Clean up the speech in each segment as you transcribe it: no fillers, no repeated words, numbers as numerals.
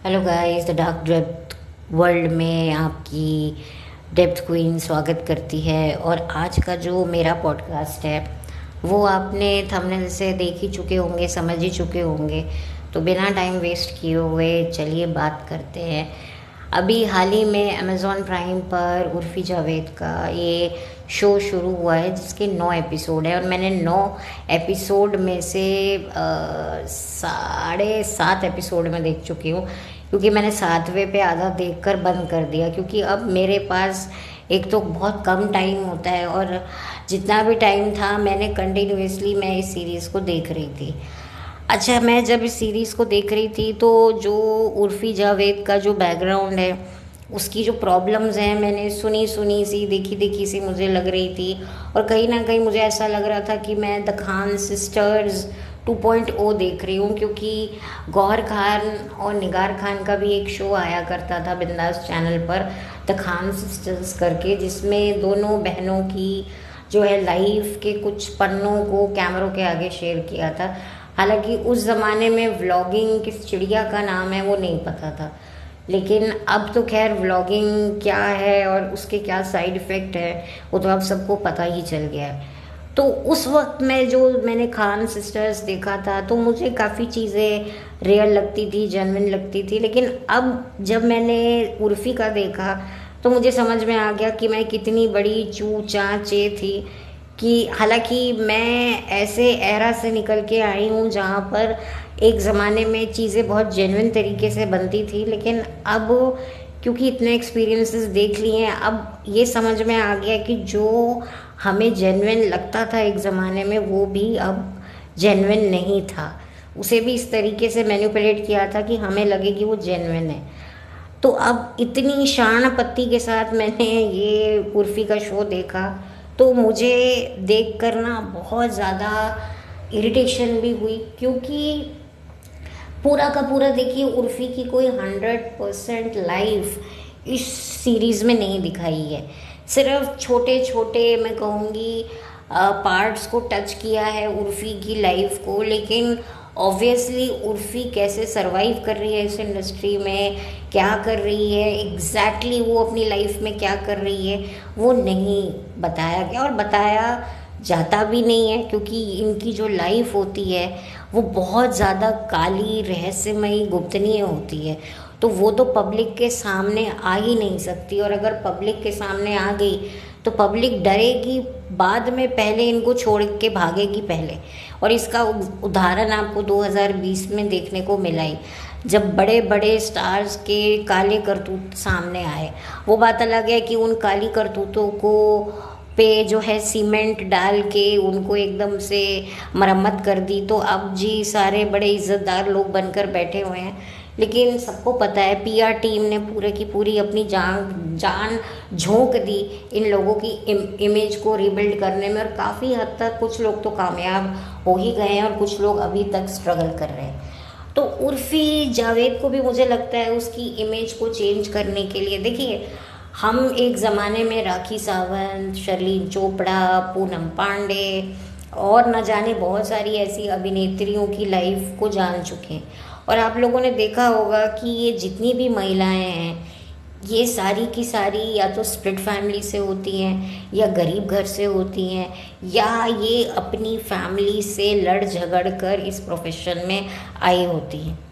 Hello guys, the dark depth world में आपकी depth queen स्वागत करती है। और आज का जो मेरा पॉडकास्ट है वो आपने थंबनेल से देख ही चुके होंगे, समझ ही चुके होंगे। तो बिना टाइम वेस्ट किए हुए चलिए बात करते हैं। अभी हाल ही में अमेज़ॉन प्राइम पर उर्फ़ी जावेद का ये शो शुरू हुआ है जिसके 9 एपिसोड है और मैंने 9 एपिसोड में से 7.5 एपिसोड में देख चुकी हूँ, क्योंकि मैंने 7वें पे आधा देखकर बंद कर दिया। क्योंकि अब मेरे पास एक तो बहुत कम टाइम होता है और जितना भी टाइम था मैंने कंटिन्यूअसली मैं इस सीरीज़ को देख रही थी। अच्छा, मैं जब इस सीरीज़ को देख रही थी तो जो उर्फ़ी जावेद का जो बैकग्राउंड है, उसकी जो प्रॉब्लम्स हैं, मैंने सुनी सी देखी सी मुझे लग रही थी। और कहीं ना कहीं मुझे ऐसा लग रहा था कि मैं द खान सिस्टर्स 2.0 देख रही हूँ, क्योंकि गौहर खान और निगार खान का भी एक शो आया करता था बिंदास चैनल पर, द खान सिस्टर्स करके, जिसमें दोनों बहनों की जो है लाइफ के कुछ पन्नों को कैमरों के आगे शेयर किया था। हालांकि उस ज़माने में व्लॉगिंग किस चिड़िया का नाम है वो नहीं पता था, लेकिन अब तो खैर व्लॉगिंग क्या है और उसके क्या साइड इफ़ेक्ट है वो तो अब सबको पता ही चल गया है। तो उस वक्त में जो मैंने खान सिस्टर्स देखा था तो मुझे काफ़ी चीज़ें रियल लगती थी, जेन्युइन लगती थी। लेकिन अब जब मैंने उर्फ़ी का देखा तो मुझे समझ में आ गया कि मैं कितनी बड़ी चू चाँचे थी। कि हालांकि मैं ऐसे एरा से निकल के आई हूँ जहाँ पर एक ज़माने में चीज़ें बहुत जेन्युइन तरीके से बनती थी, लेकिन अब क्योंकि इतने एक्सपीरियंसेस देख लिए हैं, अब ये समझ में आ गया कि जो हमें जेन्युइन लगता था एक ज़माने में वो भी अब जेन्युइन नहीं था। उसे भी इस तरीके से मैनिपुलेट किया था कि हमें लगे कि वो जेन्युइन है। तो अब इतनी शान-पत्ती के साथ मैंने ये उर्फ़ी का शो देखा तो मुझे देख कर ना बहुत ज़्यादा इरिटेशन भी हुई, क्योंकि पूरा का पूरा देखिए उर्फ़ी की कोई 100% लाइफ इस सीरीज़ में नहीं दिखाई है। सिर्फ छोटे छोटे मैं कहूँगी पार्ट्स को टच किया है उर्फ़ी की लाइफ को, लेकिन ऑब्वियसली उर्फ़ी कैसे सरवाइव कर रही है इस इंडस्ट्री में, क्या कर रही है एग्जैक्टली वो अपनी लाइफ में क्या कर रही है, वो नहीं बताया गया और बताया जाता भी नहीं है। क्योंकि इनकी जो लाइफ होती है वो बहुत ज़्यादा काली, रहस्यमयी, गोपनीय होती है, तो वो तो पब्लिक के सामने आ ही नहीं सकती। और अगर पब्लिक के सामने आ गई तो पब्लिक डरेगी बाद में, पहले इनको छोड़ के भागेगी पहले। और इसका उदाहरण आपको 2020 में देखने को मिला ही, जब बड़े बड़े स्टार्स के काले करतूत सामने आए। वो बात अलग है कि उन काली करतूतों को पे जो है सीमेंट डाल के उनको एकदम से मरम्मत कर दी, तो अब जी सारे बड़े इज़्ज़तदार लोग बनकर बैठे हुए हैं। लेकिन सबको पता है पीआर टीम ने पूरे की पूरी अपनी जान झोंक दी इन लोगों की इमेज को रिबिल्ड करने में, और काफ़ी हद तक कुछ लोग तो कामयाब हो ही गए हैं और कुछ लोग अभी तक स्ट्रगल कर रहे हैं। तो उर्फ़ी जावेद को भी मुझे लगता है उसकी इमेज को चेंज करने के लिए, देखिए हम एक ज़माने में राखी सावंत, शर्लीन चोपड़ा, पूनम पांडे और न जाने बहुत सारी ऐसी अभिनेत्रियों की लाइफ को जान चुके हैं। और आप लोगों ने देखा होगा कि ये जितनी भी महिलाएं हैं ये सारी की सारी या तो स्प्लिट फैमिली से होती हैं, या गरीब घर से होती हैं, या ये अपनी फैमिली से लड़ झगड़ कर इस प्रोफेशन में आई होती हैं।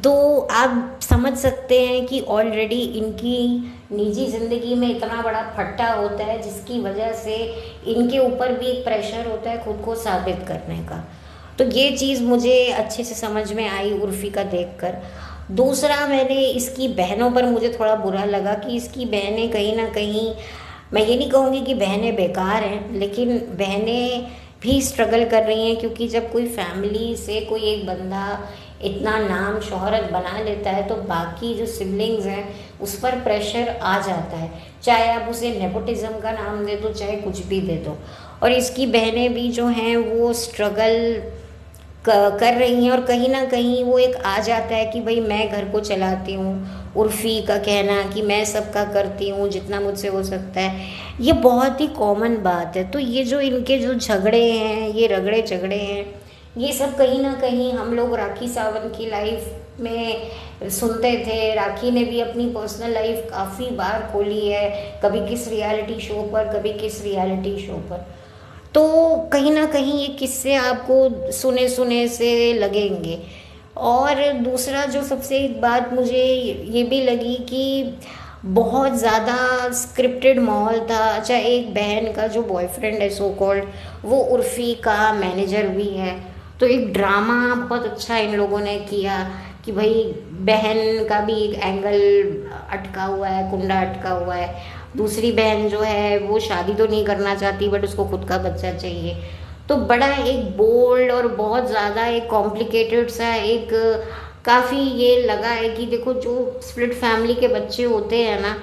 तो आप समझ सकते हैं कि ऑलरेडी इनकी निजी ज़िंदगी में इतना बड़ा फट्टा होता है जिसकी वजह से इनके ऊपर भी एक प्रेशर होता है खुद को साबित करने का। तो ये चीज़ मुझे अच्छे से समझ में आई उर्फ़ी का देखकर। दूसरा, मैंने इसकी बहनों पर मुझे थोड़ा बुरा लगा कि इसकी बहनें कहीं ना कहीं, मैं ये नहीं कहूँगी कि बहनें बेकार हैं, लेकिन बहनें भी स्ट्रगल कर रही हैं। क्योंकि जब कोई फैमिली से कोई एक बंदा इतना नाम शोहरत बना लेता है तो बाकी जो सिबलिंग्स हैं उस पर प्रेशर आ जाता है, चाहे आप उसे नेपोटिज्म का नाम दे दो, चाहे कुछ भी दे दो। और इसकी बहनें भी जो हैं वो स्ट्रगल कर रही हैं, और कहीं ना कहीं वो एक आ जाता है कि भाई मैं घर को चलाती हूँ। उर्फ़ी का कहना कि मैं सबका करती हूँ जितना मुझसे हो सकता है, ये बहुत ही कॉमन बात है। तो ये जो इनके जो झगड़े हैं, ये रगड़े झगड़े हैं, ये सब कहीं ना कहीं हम लोग राखी सावंत की लाइफ में सुनते थे। राखी ने भी अपनी पर्सनल लाइफ काफ़ी बार खोली है, कभी किस रियलिटी शो पर, कभी किस रियलिटी शो पर। तो कहीं ना कहीं ये किस्से आपको सुने सुने से लगेंगे। और दूसरा जो सबसे एक बात मुझे ये भी लगी कि बहुत ज़्यादा स्क्रिप्टेड माहौल था। अच्छा, एक बहन का जो बॉयफ्रेंड है सो कॉल्ड, वो उर्फ़ी का मैनेजर भी है। तो एक ड्रामा बहुत अच्छा इन लोगों ने किया कि भाई बहन का भी एक एंगल अटका हुआ है, कुंडा अटका हुआ है। दूसरी बहन जो है वो शादी तो नहीं करना चाहती, बट उसको खुद का बच्चा चाहिए। तो बड़ा एक बोल्ड और बहुत ज़्यादा एक कॉम्प्लिकेटेड सा एक काफ़ी ये लगा है कि देखो, जो स्प्लिट फैमिली के बच्चे होते हैं ना,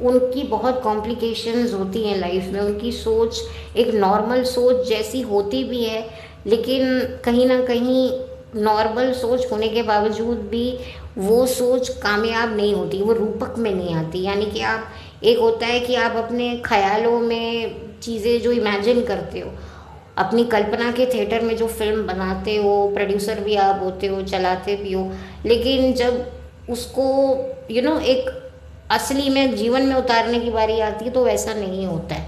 उनकी बहुत कॉम्प्लिकेशंस होती हैं लाइफ में। उनकी सोच एक नॉर्मल सोच जैसी होती भी है, लेकिन कहीं ना कहीं नॉर्मल सोच होने के बावजूद भी वो सोच कामयाब नहीं होती, वो रूपक में नहीं आती। यानी कि आप, एक होता है कि आप अपने ख्यालों में चीज़ें जो इमेजिन करते हो, अपनी कल्पना के थिएटर में जो फिल्म बनाते हो, प्रोड्यूसर भी आप होते हो, चलाते भी हो, लेकिन जब उसको एक असली में जीवन में उतारने की बारी आती है तो वैसा नहीं होता है।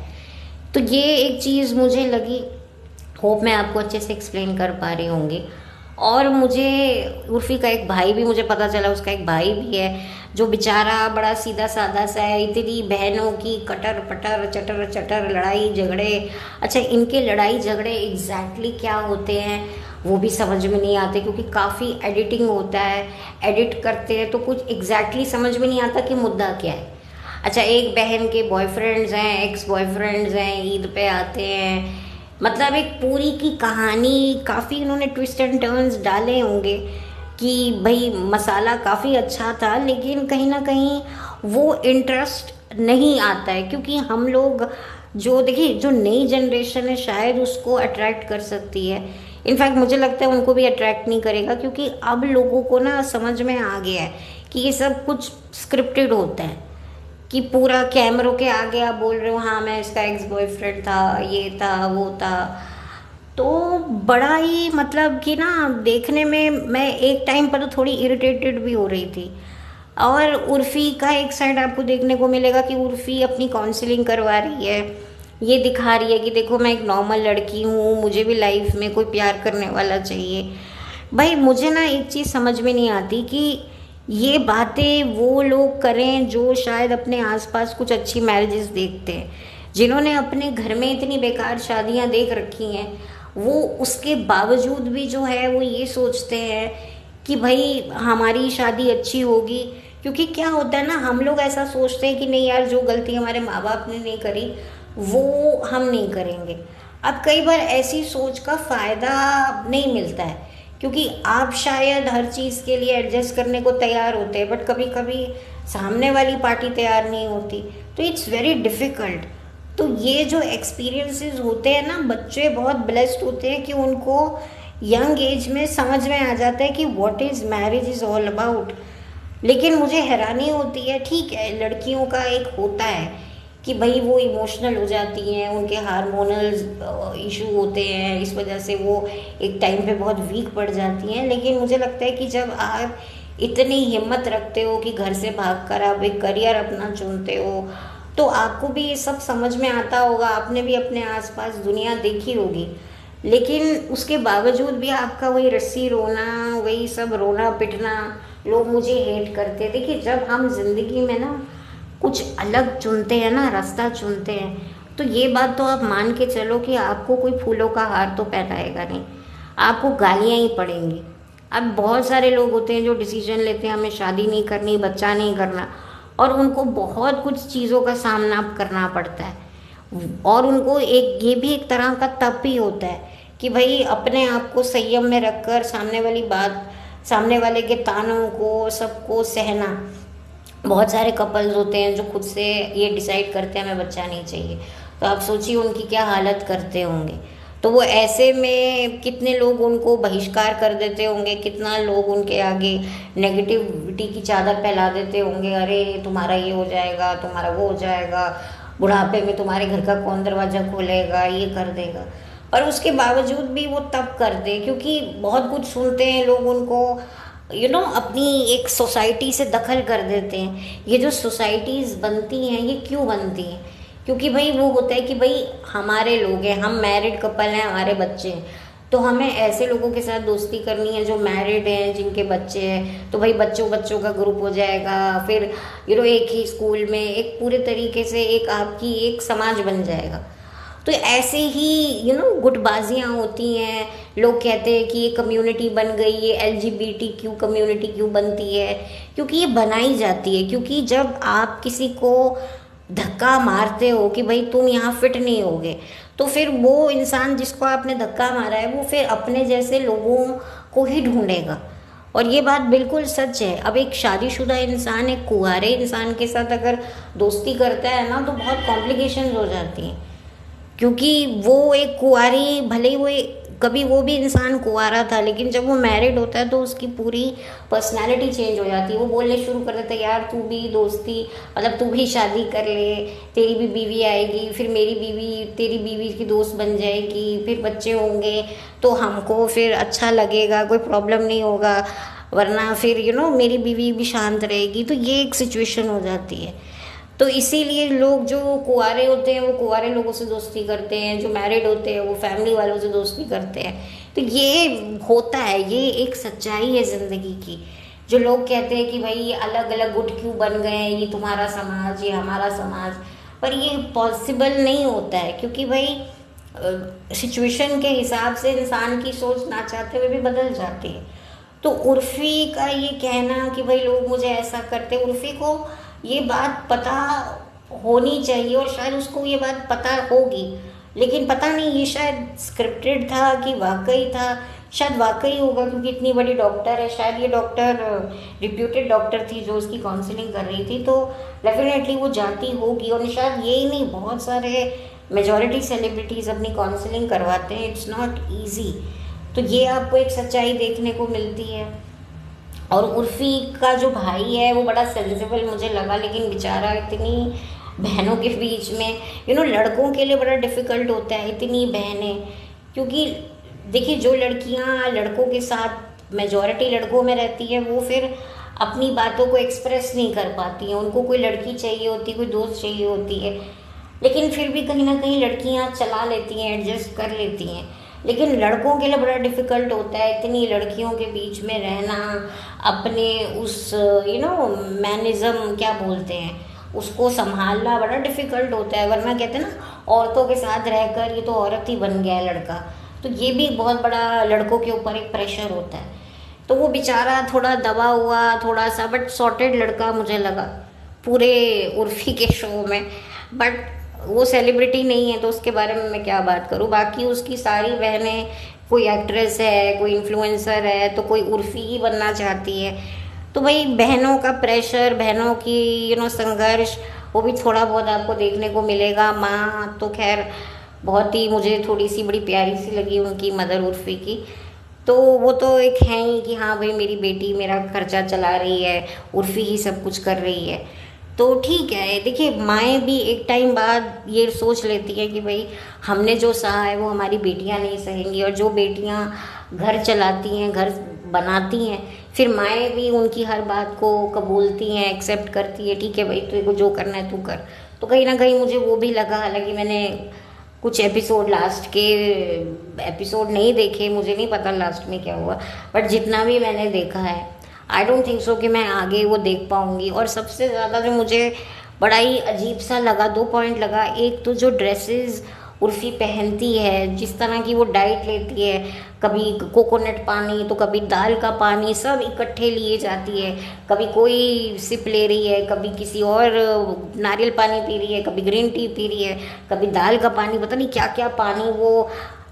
तो ये एक चीज़ मुझे लगी, होप मैं आपको अच्छे से एक्सप्लेन कर पा रही होंगी। और मुझे उर्फ़ी का एक भाई भी मुझे पता चला, उसका एक भाई भी है जो बेचारा बड़ा सीधा साधा सा है। इतनी बहनों की कटर पटर चटर चटर लड़ाई झगड़े। अच्छा, इनके लड़ाई झगड़े एग्जैक्टली क्या होते हैं वो भी समझ में नहीं आते, क्योंकि काफ़ी एडिटिंग होता है, एडिट करते हैं तो कुछ एग्जैक्टली समझ में नहीं आता कि मुद्दा क्या है। अच्छा, एक बहन के बॉयफ्रेंड्स हैं, एक्स बॉयफ्रेंड्स हैं, ईद पे आते हैं। मतलब एक पूरी की कहानी, काफ़ी इन्होंने ट्विस्ट एंड टर्न्स डाले होंगे कि भाई मसाला काफ़ी अच्छा था, लेकिन कहीं ना कहीं वो इंटरेस्ट नहीं आता है। क्योंकि हम लोग जो, देखिए, जो नई जनरेशन है शायद उसको अट्रैक्ट कर सकती है। इनफैक्ट मुझे लगता है उनको भी अट्रैक्ट नहीं करेगा, क्योंकि अब लोगों को ना समझ में आ गया है कि ये सब कुछ स्क्रिप्टेड होता है, कि पूरा कैमरों के आगे आप बोल रहे हो हाँ मैं इसका एक्स बॉयफ्रेंड था, ये था, वो था। तो बड़ा ही मतलब कि ना, देखने में मैं एक टाइम पर तो थोड़ी इरिटेटेड भी हो रही थी। और उर्फ़ी का एक साइड आपको देखने को मिलेगा कि उर्फ़ी अपनी काउंसलिंग करवा रही है, ये दिखा रही है कि देखो मैं एक नॉर्मल लड़की हूँ, मुझे भी लाइफ में कोई प्यार करने वाला चाहिए। भाई मुझे ना एक चीज़ समझ में नहीं आती कि ये बातें वो लोग करें जो शायद अपने आसपास कुछ अच्छी मैरिजेस देखते हैं, जिन्होंने अपने घर में इतनी बेकार शादियां देख रखी हैं। वो उसके बावजूद भी जो है वो ये सोचते हैं कि भाई हमारी शादी अच्छी होगी। क्योंकि क्या होता है ना, हम लोग ऐसा सोचते हैं कि नहीं यार, जो गलती हमारे माँ बाप ने नहीं करी वो हम नहीं करेंगे। अब कई बार ऐसी सोच का फ़ायदा नहीं मिलता है, क्योंकि आप शायद हर चीज़ के लिए एडजस्ट करने को तैयार होते हैं, बट कभी कभी सामने वाली पार्टी तैयार नहीं होती, तो इट्स वेरी डिफ़िकल्ट। तो ये जो एक्सपीरियंसेस होते हैं ना, बच्चे बहुत ब्लेस्ड होते हैं कि उनको यंग एज में समझ में आ जाता है कि what is marriage is all about. लेकिन मुझे हैरानी होती है, ठीक है लड़कियों का एक होता है कि भाई वो इमोशनल हो जाती हैं, उनके हार्मोनल इशू होते हैं, इस वजह से वो एक टाइम पे बहुत वीक पड़ जाती हैं। लेकिन मुझे लगता है कि जब आप इतनी हिम्मत रखते हो कि घर से भागकर आप एक करियर अपना चुनते हो, तो आपको भी ये सब समझ में आता होगा, आपने भी अपने आसपास दुनिया देखी होगी। लेकिन उसके बावजूद भी आपका वही रस्सी रोना, वही सब रोना पिटना, लोग मुझे हेट करते। देखिए, जब हम जिंदगी में ना कुछ अलग चुनते हैं ना, रास्ता चुनते हैं, तो ये बात तो आप मान के चलो कि आपको कोई फूलों का हार तो पहनाएगा नहीं, आपको गालियाँ ही पड़ेंगी। अब बहुत सारे लोग होते हैं जो डिसीजन लेते हैं हमें शादी नहीं करनी, बच्चा नहीं करना, और उनको बहुत कुछ चीज़ों का सामना करना पड़ता है। और उनको एक ये भी एक तरह का तप ही होता है कि भाई अपने आप को संयम में रखकर सामने वाले के तानों को सबको सहना। बहुत सारे कपल्स होते हैं जो खुद से ये डिसाइड करते हैं हमें बच्चा नहीं चाहिए, तो आप सोचिए उनकी क्या हालत करते होंगे। तो वो ऐसे में कितने लोग उनको बहिष्कार कर देते होंगे, कितना लोग उनके आगे नेगेटिविटी की चादर फैला देते होंगे, अरे तुम्हारा ये हो जाएगा, तुम्हारा वो हो जाएगा, बुढ़ापे में तुम्हारे घर का कौन दरवाज़ा खोलेगा, ये कर देगा। पर उसके बावजूद भी वो तब करते, क्योंकि बहुत कुछ सुनते हैं लोग उनको अपनी एक सोसाइटी से दखल कर देते हैं। ये जो सोसाइटीज़ बनती हैं ये क्यों बनती हैं? क्योंकि भाई वो होता है कि भाई हमारे लोग हैं, हम मैरिड कपल हैं, हमारे बच्चे हैं, तो हमें ऐसे लोगों के साथ दोस्ती करनी है जो मैरिड हैं, जिनके बच्चे हैं। तो भाई बच्चों बच्चों का ग्रुप हो जाएगा, फिर एक ही स्कूल में एक पूरे तरीके से एक आपकी एक समाज बन जाएगा। तो ऐसे ही गुटबाजियाँ होती हैं। लोग कहते हैं कि ये कम्युनिटी बन गई, ये LGBTQ कम्युनिटी क्यों बनती है? क्योंकि ये बनाई जाती है। क्योंकि जब आप किसी को धक्का मारते हो कि भाई तुम यहाँ फिट नहीं होगे, तो फिर वो इंसान जिसको आपने धक्का मारा है वो फिर अपने जैसे लोगों को ही ढूंढेगा। और ये बात बिल्कुल सच है। अब एक शादीशुदा इंसान एक कुंवारे इंसान के साथ अगर दोस्ती करता है ना, तो बहुत कॉम्प्लिकेशंस हो जाती हैं। क्योंकि वो एक कुंवारी, भले ही कभी वो भी इंसान कुंवारा था, लेकिन जब वो मैरिड होता है तो उसकी पूरी पर्सनालिटी चेंज हो जाती है। वो बोलने शुरू कर देता है, यार तू भी दोस्ती, मतलब तू भी शादी कर ले, तेरी भी बीवी आएगी, फिर मेरी बीवी तेरी बीवी की दोस्त बन जाएगी, फिर बच्चे होंगे तो हमको फिर अच्छा लगेगा, कोई प्रॉब्लम नहीं होगा, वरना फिर मेरी बीवी भी शांत रहेगी। तो ये एक सिचुएशन हो जाती है। तो इसीलिए लोग जो कुंवारे होते हैं वो कुंवारे लोगों से दोस्ती करते हैं, जो मैरिड होते हैं वो फैमिली वालों से दोस्ती करते हैं। तो ये होता है, ये एक सच्चाई है ज़िंदगी की। जो लोग कहते हैं कि भाई अलग अलग गुट क्यों बन गए हैं, ये तुम्हारा समाज, ये हमारा समाज, पर ये पॉसिबल नहीं होता है। क्योंकि भाई सिचुएशन के हिसाब से इंसान की सोच ना चाहते हुए भी बदल जाती है। तो उर्फ़ी का ये कहना कि भाई लोग मुझे ऐसा करते, उर्फ़ी को ये बात पता होनी चाहिए, और शायद उसको ये बात पता होगी, लेकिन पता नहीं ये शायद स्क्रिप्टेड था कि वाकई था। शायद वाकई होगा, क्योंकि इतनी बड़ी डॉक्टर है, शायद ये डॉक्टर रिप्यूटेड डॉक्टर थी जो उसकी काउंसलिंग कर रही थी, तो डेफिनेटली वो जाती होगी। और शायद यही नहीं, बहुत सारे मेजॉरिटी सेलिब्रिटीज़ अपनी काउंसलिंग करवाते हैं। It's not easy. तो ये आपको एक सच्चाई देखने को मिलती है। और उर्फ़ी का जो भाई है वो बड़ा सेंसिबल मुझे लगा, लेकिन बेचारा इतनी बहनों के बीच में लड़कों के लिए बड़ा डिफ़िकल्ट होता है, इतनी बहनें। क्योंकि देखिए, जो लड़कियां लड़कों के साथ मेजॉरिटी लड़कों में रहती है, वो फिर अपनी बातों को एक्सप्रेस नहीं कर पाती हैं। उनको कोई लड़की चाहिए होती है, कोई दोस्त चाहिए होती है, लेकिन फिर भी कहीं ना कहीं लड़कियां चला लेती हैं, एडजस्ट कर लेती हैं। लेकिन लड़कों के लिए बड़ा डिफ़िकल्ट होता है इतनी लड़कियों के बीच में रहना, अपने उस मैनिज़्म क्या बोलते हैं उसको संभालना बड़ा डिफ़िकल्ट होता है। वरना कहते हैं ना, औरतों के साथ रहकर ये तो औरत ही बन गया है लड़का। तो ये भी बहुत बड़ा लड़कों के ऊपर एक प्रेशर होता है। तो वो बेचारा थोड़ा दबा हुआ, थोड़ा सा बट सॉर्टेड लड़का मुझे लगा पूरे उर्फ़ी के शो में। बट वो सेलिब्रिटी नहीं है तो उसके बारे में मैं क्या बात करूँ। बाकी उसकी सारी बहनें, कोई एक्ट्रेस है, कोई इन्फ्लुएंसर है, तो कोई उर्फ़ी ही बनना चाहती है। तो भाई बहनों का प्रेशर, बहनों की संघर्ष, वो भी थोड़ा बहुत आपको देखने को मिलेगा। माँ तो खैर बहुत ही मुझे थोड़ी सी बड़ी प्यारी सी लगी उनकी, मदर उर्फ़ी की। तो वो तो एक है ही कि हाँ भाई मेरी बेटी मेरा खर्चा चला रही है, उर्फ़ी ही सब कुछ कर रही है, तो ठीक है। देखिए, माएँ भी एक टाइम बाद ये सोच लेती है कि भाई हमने जो सहा है वो हमारी बेटियां नहीं सहेंगी। और जो बेटियां घर चलाती हैं, घर बनाती हैं, फिर माएँ भी उनकी हर बात को कबूलती हैं, एक्सेप्ट करती है। ठीक है भाई, तेरे को जो करना है तू कर। तो कहीं ना कहीं मुझे वो भी लगा, हालांकि मैंने कुछ एपिसोड, लास्ट के एपिसोड नहीं देखे, मुझे नहीं पता लास्ट में क्या हुआ, बट जितना भी मैंने देखा है, आई डोंट थिंक सो कि मैं आगे वो देख पाऊँगी। और सबसे ज़्यादा जो मुझे बड़ा ही अजीब सा लगा, 2 पॉइंट लगा। एक तो जो ड्रेसेस उर्फ़ी पहनती है, जिस तरह की वो डाइट लेती है, कभी कोकोनट पानी तो कभी दाल का पानी, सब इकट्ठे लिए जाती है। कभी कोई सिप ले रही है, कभी किसी और नारियल पानी पी रही है, कभी ग्रीन टी पी रही है, कभी दाल का पानी, पता नहीं क्या क्या पानी वो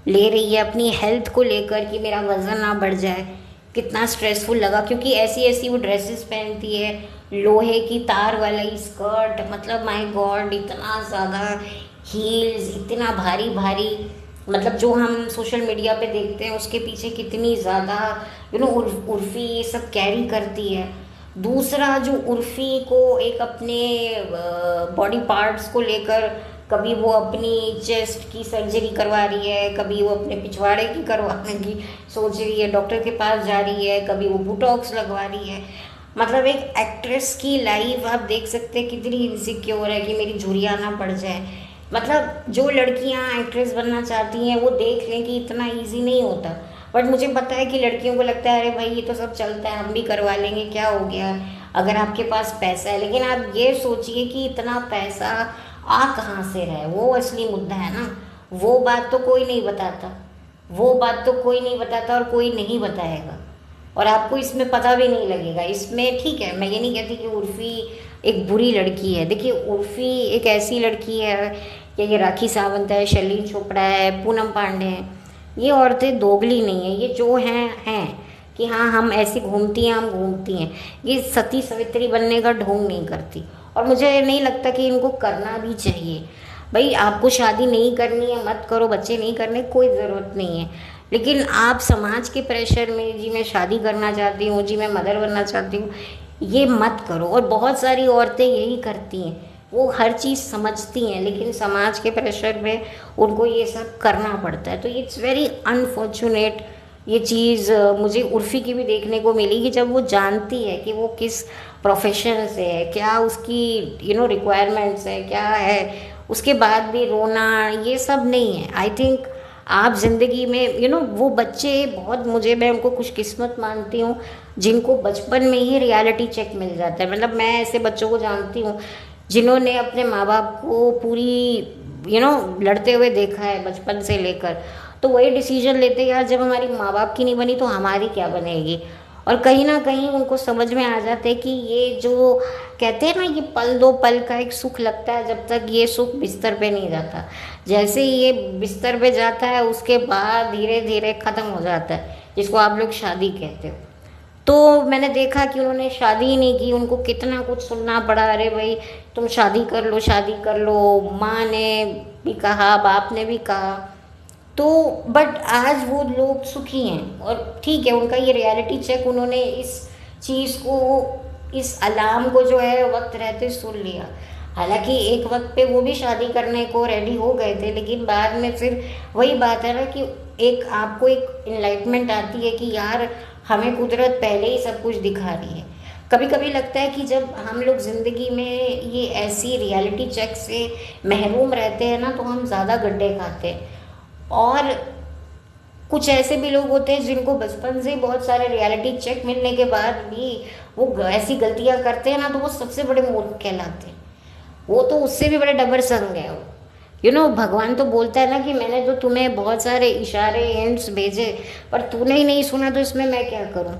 ले रही है अपनी हेल्थ को लेकर कि मेरा वज़न ना बढ़ जाए। कितना स्ट्रेसफुल लगा, क्योंकि ऐसी ऐसी वो ड्रेसेस पहनती है, लोहे की तार वाली स्कर्ट, मतलब माय गॉड, इतना ज़्यादा हील्स, इतना भारी भारी, मतलब जो हम सोशल मीडिया पे देखते हैं उसके पीछे कितनी ज़्यादा उर्फ़ी ये सब कैरी करती है। दूसरा, जो उर्फ़ी को एक अपने बॉडी पार्ट्स को लेकर कभी वो अपनी चेस्ट की सर्जरी करवा रही है, कभी वो अपने पिछवाड़े की करवाने की सोच रही है, डॉक्टर के पास जा रही है, कभी वो बोटॉक्स लगवा रही है। मतलब एक एक्ट्रेस की लाइफ आप देख सकते हैं कितनी इनसिक्योर है कि मेरी झुर्रियाँ ना पड़ जाए। मतलब जो लड़कियां एक्ट्रेस बनना चाहती हैं वो देख लें कि इतना इजी नहीं होता। बट मुझे पता है कि लड़कियों को लगता है अरे भाई ये तो सब चलता है, हम भी करवा लेंगे, क्या हो गया अगर आपके पास पैसा है। लेकिन आप ये सोचिए कि इतना पैसा आ कहाँ से रहा है, वो असली मुद्दा है ना। वो बात तो कोई नहीं बताता, वो बात तो कोई नहीं बताता और कोई नहीं बताएगा, और आपको इसमें पता भी नहीं लगेगा। इसमें ठीक है, मैं ये नहीं कहती कि उर्फ़ी एक बुरी लड़की है। देखिए उर्फ़ी एक ऐसी लड़की है, या ये राखी सावंत है, शर्लिन चोपड़ा है, पूनम पांडे हैं, ये औरतें दोगली नहीं है। ये जो हैं कि हाँ हम ऐसी घूमती हैं, हम घूमती हैं, ये सती सवित्री बनने का ढोंग नहीं करती। और मुझे नहीं लगता कि इनको करना भी चाहिए। भाई आपको शादी नहीं करनी है मत करो, बच्चे नहीं करने कोई ज़रूरत नहीं है, लेकिन आप समाज के प्रेशर में जी मैं शादी करना चाहती हूँ, जी मैं मदर बनना चाहती हूँ, ये मत करो। और बहुत सारी औरतें यही करती हैं, वो हर चीज़ समझती हैं लेकिन समाज के प्रेशर में उनको ये सब करना पड़ता है। तो इट्स वेरी अनफॉर्चुनेट। ये चीज़ मुझे उर्फ़ी की भी देखने को मिली कि जब वो जानती है कि वो किस प्रोफेशन से है, क्या उसकी रिक्वायरमेंट्स है, क्या है, उसके बाद भी रोना, ये सब नहीं है। आई थिंक आप ज़िंदगी में वो बच्चे बहुत, मुझे मैं उनको खुशकिस्मत मानती हूँ जिनको बचपन में ही रियलिटी चेक मिल जाता है। मतलब मैं ऐसे बच्चों को जानती हूँ जिन्होंने अपने माँ बाप को पूरी लड़ते हुए देखा है बचपन से लेकर। तो वही डिसीजन लेते यार जब हमारी माँ बाप की नहीं बनी तो हमारी क्या बनेगी। और कहीं ना कहीं उनको समझ में आ जाता है कि ये जो कहते हैं ना, ये पल दो पल का एक सुख लगता है जब तक ये सुख बिस्तर पे नहीं जाता। जैसे ही ये बिस्तर पे जाता है उसके बाद धीरे धीरे ख़त्म हो जाता है, जिसको आप लोग शादी कहते हो। तो मैंने देखा कि उन्होंने शादी ही नहीं की, उनको कितना कुछ सुनना पड़ा, अरे भाई तुम शादी कर लो, शादी कर लो, माँ ने भी कहा, बाप ने भी कहा। तो बट आज वो लोग सुखी हैं और ठीक है, उनका ये रियलिटी चेक, उन्होंने इस चीज़ को, इस अलार्म को जो है वक्त रहते सुन लिया। हालांकि एक वक्त पे वो भी शादी करने को रेडी हो गए थे, लेकिन बाद में फिर वही बात है ना कि एक आपको एक इनलाइटमेंट आती है कि यार हमें कुदरत पहले ही सब कुछ दिखा रही है। कभी कभी लगता है कि जब हम लोग ज़िंदगी में ये ऐसी रियलिटी चेक से महरूम रहते हैं ना तो हम ज़्यादा गड्ढे खाते हैं। और कुछ ऐसे भी लोग होते हैं जिनको बचपन से बहुत सारे रियलिटी चेक मिलने के बाद भी वो ऐसी गलतियां करते हैं ना तो वो सबसे बड़े मूर्ख कहलाते हैं। वो तो उससे भी बड़े डबर संग है वो। भगवान तो बोलता है ना कि मैंने तो तुम्हें बहुत सारे इशारे हिंट्स भेजे पर तूने ही नहीं सुना, तो इसमें मैं क्या करूं।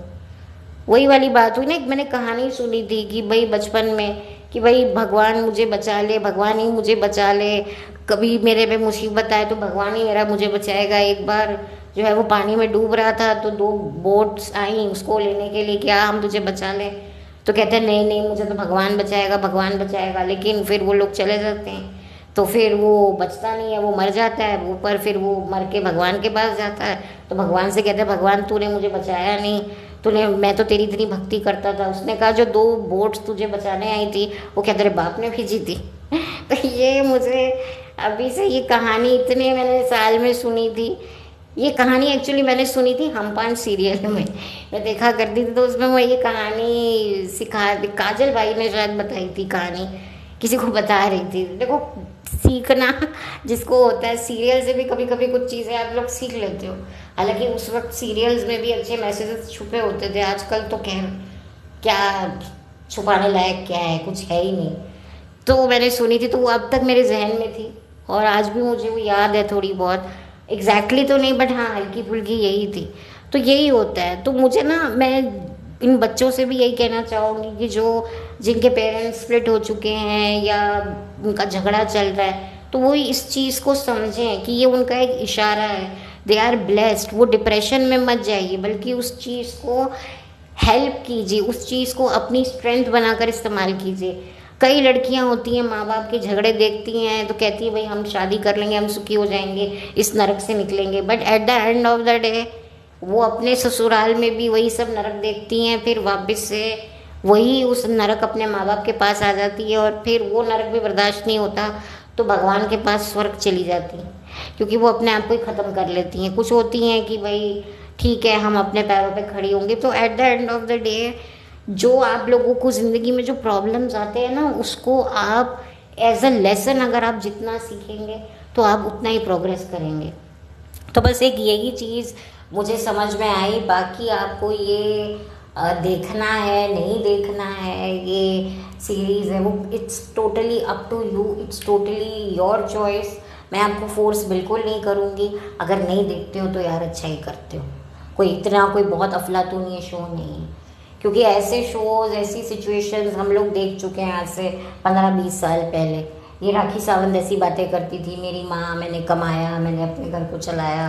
वही वाली बात हुई ना, मैंने कहानी सुनी थी कि भाई बचपन में कि भाई भगवान मुझे बचा ले, भगवान ही मुझे बचा ले, कभी मेरे पे मुसीबत आए तो भगवान ही मुझे बचाएगा। एक बार जो है वो पानी में डूब रहा था तो 2 बोट्स आई उसको लेने के लिए, क्या हम तुझे बचा लें, तो कहते हैं नहीं नहीं मुझे तो भगवान बचाएगा, भगवान बचाएगा। लेकिन फिर वो लोग चले जाते हैं तो फिर वो बचता नहीं है, वो मर जाता है ऊपर, फिर वो मर के भगवान के पास जाता है तो भगवान से कहते हैं भगवान तूने मुझे बचाया नहीं, तूने, मैं तो तेरी इतनी भक्ति करता था। उसने कहा जो 2 बोट्स तुझे बचाने आई थी वो क्या तेरे बाप ने भेजी थी। तो ये मुझे अभी से ये कहानी इतने मैंने साल में सुनी थी। ये कहानी एक्चुअली मैंने सुनी थी हम 5 सीरियल में, मैं देखा करती थी तो उसमें वो ये कहानी काजल भाई ने शायद बताई थी कहानी, किसी को बता रही थी। देखो सीखना जिसको होता है, सीरियल से भी कभी कभी कुछ चीज़ें आप लोग सीख लेते हो। हालांकि उस वक्त सीरियल्स में भी अच्छे मैसेजेस छुपे होते थे, आजकल तो खैर क्या छुपाने लायक क्या है, कुछ है ही नहीं। तो मैंने सुनी थी तो वो अब तक मेरे जहन में थी और आज भी मुझे वो याद है थोड़ी बहुत, एग्जैक्टली तो नहीं बट हाँ हल्की फुल्की यही थी। तो यही होता है। तो मुझे ना, मैं इन बच्चों से भी यही कहना चाहूँगी कि जिनके पेरेंट्स स्प्लिट हो चुके हैं या उनका झगड़ा चल रहा है तो वो इस चीज़ को समझें कि ये उनका एक इशारा है, दे आर ब्लेस्ड। वो डिप्रेशन में मत जाइए बल्कि उस चीज़ को हेल्प कीजिए, उस चीज़ को अपनी स्ट्रेंथ बनाकर इस्तेमाल कीजिए। कई लड़कियां होती हैं माँ बाप के झगड़े देखती हैं तो कहती है भाई हम शादी कर लेंगे, हम सुखी हो जाएंगे, इस नरक से निकलेंगे। But at the end of the day वो अपने ससुराल में भी वही सब नरक देखती हैं, फिर वापस से वही उस नरक अपने माँ बाप के पास आ जाती है और फिर वो नरक भी बर्दाश्त नहीं होता तो भगवान के पास स्वर्ग चली जाती हैं, क्योंकि वो अपने आप को ही ख़त्म कर लेती हैं। कुछ होती हैं कि भाई ठीक है हम अपने पैरों पे खड़ी होंगे, तो at the end of the day जो आप लोगों को ज़िंदगी में जो प्रॉब्लम्स आते हैं ना, उसको आप एज अ लेसन अगर आप जितना सीखेंगे तो आप उतना ही प्रोग्रेस करेंगे। तो बस एक यही चीज़ मुझे समझ में आई। बाकी आपको ये देखना है नहीं देखना है, ये सीरीज़ है वो it's totally up to you, it's totally your choice. मैं आपको फोर्स बिल्कुल नहीं करूँगी। अगर नहीं देखते हो तो यार अच्छा ही करते हो, कोई इतना कोई बहुत अफलातून ये शो नहीं है, क्योंकि ऐसे शोज़ ऐसी सिचुएशंस हम लोग देख चुके हैं आज से 15-20 साल पहले। ये राखी सावंत ऐसी बातें करती थी, मेरी माँ, मैंने कमाया, मैंने अपने घर को चलाया।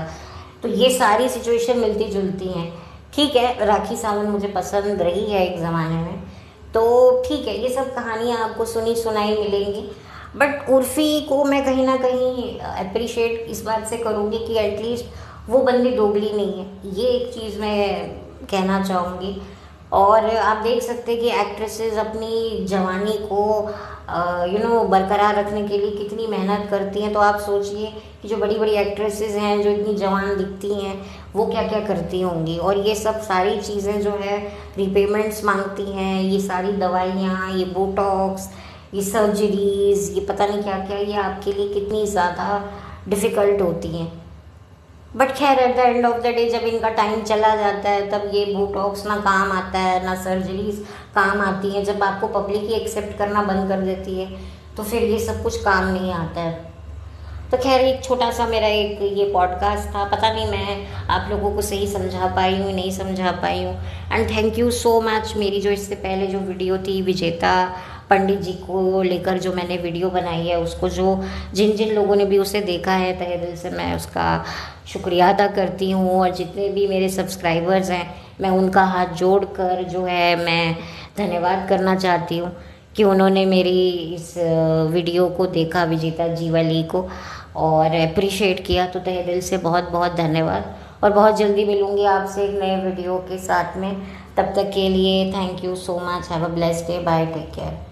तो ये सारी सिचुएशन मिलती जुलती हैं। ठीक है, राखी सावंत मुझे पसंद रही है एक ज़माने में, तो ठीक है, ये सब कहानियाँ आपको सुनी सुनाई मिलेंगी। बट उर्फ़ी को मैं कहीं ना कहीं अप्रिशिएट इस बात से करूँगी कि एटलीस्ट वो बंदी दोगली नहीं है, ये एक चीज़ मैं कहना चाहूँगी। और आप देख सकते हैं कि एक्ट्रेसेस अपनी जवानी को बरकरार रखने के लिए कितनी मेहनत करती हैं। तो आप सोचिए कि जो बड़ी बड़ी एक्ट्रेसेस हैं जो इतनी जवान दिखती हैं वो क्या क्या करती होंगी, और ये सब सारी चीज़ें जो है रिपेमेंट्स मांगती हैं। ये सारी दवाइयाँ, ये बोटॉक्स, ये सर्जरीज़, ये पता नहीं क्या क्या, ये आपके लिए कितनी ज़्यादा डिफ़िकल्ट होती हैं। बट खैर at the end of the day जब इनका टाइम चला जाता है तब ये बोटॉक्स ना काम आता है ना सर्जरीज काम आती हैं। जब आपको पब्लिक ही एक्सेप्ट करना बंद कर देती है तो फिर ये सब कुछ काम नहीं आता है। तो खैर एक छोटा सा मेरा एक ये पॉडकास्ट था, पता नहीं मैं आप लोगों को सही समझा पाई हूँ नहीं समझा पाई हूँ। And thank you so much. मेरी जो इससे पहले जो वीडियो थी विजेता पंडित जी को लेकर जो मैंने वीडियो बनाई है, उसको जिन जिन लोगों ने भी उसे देखा है तहे दिल से मैं उसका शुक्रिया अदा करती हूँ। और जितने भी मेरे सब्सक्राइबर्स हैं मैं उनका हाथ जोड़ कर जो है मैं धन्यवाद करना चाहती हूँ कि उन्होंने मेरी इस वीडियो को देखा, विजेता जी वाली को, और अप्रिशिएट किया। तो तहे दिल से बहुत बहुत धन्यवाद। और बहुत जल्दी मिलूँगी आपसे एक नए वीडियो के साथ में। तब तक के लिए thank you so much. Have a blessed day. Bye, take care.